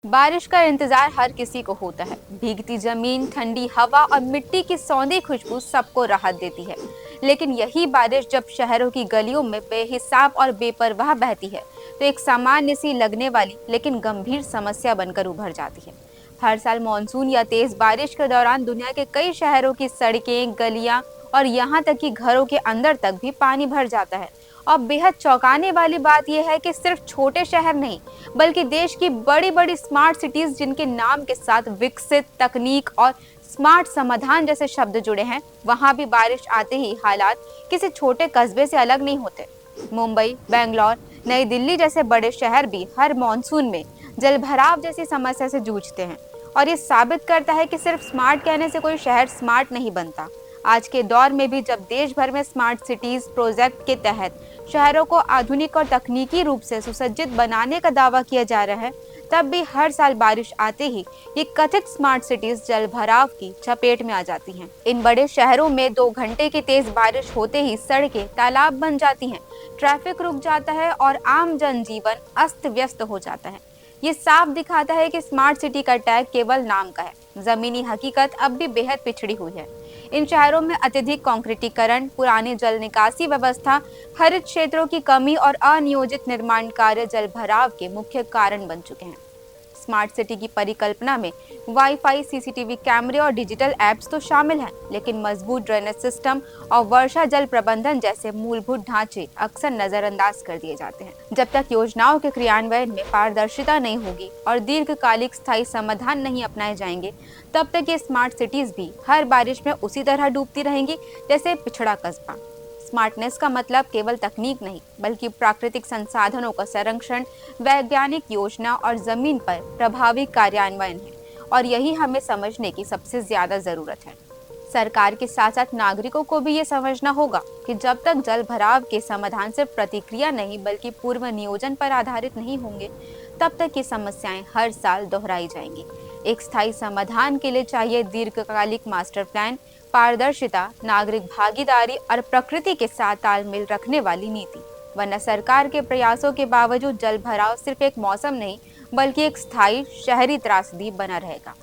बारिश का इंतजार हर किसी को होता है। भीगती जमीन, ठंडी हवा और मिट्टी की सौंधी खुशबू सबको राहत देती है। लेकिन यही बारिश जब शहरों की गलियों में बेहिसाब और बेपरवाह बहती है, तो एक सामान्य सी लगने वाली लेकिन गंभीर समस्या बनकर उभर जाती है। हर साल मानसून या तेज बारिश के दौरान दुनिया के कई शहरों की सड़कें, गलियां और यहाँ तक कि घरों के अंदर तक भी पानी भर जाता है। और बेहद चौंकाने वाली बात यह है कि सिर्फ छोटे शहर नहीं, बल्कि देश की बड़ी बड़ी स्मार्ट सिटीज, जिनके नाम के साथ विकसित तकनीक और स्मार्ट समाधान जैसे शब्द जुड़े हैं, वहां भी बारिश आते ही हालात किसी छोटे कस्बे से अलग नहीं होते। मुंबई, बेंगलोर, नई दिल्ली जैसे बड़े शहर भी हर मॉनसून में जलभराव जैसी समस्या से जूझते हैं। और ये साबित करता है कि सिर्फ स्मार्ट कहने से कोई शहर स्मार्ट नहीं बनता। आज के दौर में भी जब देश भर में स्मार्ट सिटीज प्रोजेक्ट के तहत शहरों को आधुनिक और तकनीकी रूप से सुसज्जित बनाने का दावा किया जा रहा है, तब भी हर साल बारिश आते ही ये कथित स्मार्ट सिटीज जलभराव की चपेट में आ जाती हैं। इन बड़े शहरों में 2 घंटे की तेज बारिश होते ही सड़कें तालाब बन जाती हैं, ट्रैफिक रुक जाता है और आम जनजीवन अस्त व्यस्त हो जाता है। ये साफ दिखाता है कि स्मार्ट सिटी का टैग केवल नाम का है, जमीनी हकीकत अब भी बेहद पिछड़ी हुई है। इन शहरों में अत्यधिक कंक्रीटीकरण, पुरानी जल निकासी व्यवस्था, हरित क्षेत्रों की कमी और अनियोजित निर्माण कार्य जलभराव के मुख्य कारण बन चुके हैं। स्मार्ट सिटी की परिकल्पना में वाईफाई, सीसीटीवी कैमरे और डिजिटल एप्स तो शामिल हैं, लेकिन मजबूत ड्रेनेज सिस्टम और वर्षा जल प्रबंधन जैसे मूलभूत ढांचे अक्सर नजरअंदाज कर दिए जाते हैं। जब तक योजनाओं के क्रियान्वयन में पारदर्शिता नहीं होगी और दीर्घकालिक स्थायी समाधान नहीं अपनाए जाएंगे, तब तक ये स्मार्ट सिटीज भी हर बारिश में उसी तरह डूबती रहेंगी जैसे पिछड़ा कस्बा। स्मार्टनेस का मतलब केवल तकनीक नहीं, बल्कि प्राकृतिक संसाधनों का संरक्षण, वैज्ञानिक योजना और जमीन पर प्रभावी कार्यान्वयन है। और यही हमें समझने की सबसे ज्यादा जरूरत है। सरकार के साथ साथ नागरिकों को भी ये समझना होगा कि जब तक जल भराव के समाधान सिर्फ प्रतिक्रिया नहीं, बल्कि पूर्व नियोजन पर आधारित नहीं होंगे, तब तक ये समस्याएं हर साल दोहराई जाएंगी। एक स्थायी समाधान के लिए चाहिए दीर्घकालिक मास्टर प्लान, पारदर्शिता, नागरिक भागीदारी और प्रकृति के साथ तालमेल रखने वाली नीति। वरना सरकार के प्रयासों के बावजूद जल भराव सिर्फ एक मौसम नहीं, बल्कि एक स्थायी शहरी त्रासदी बना रहेगा।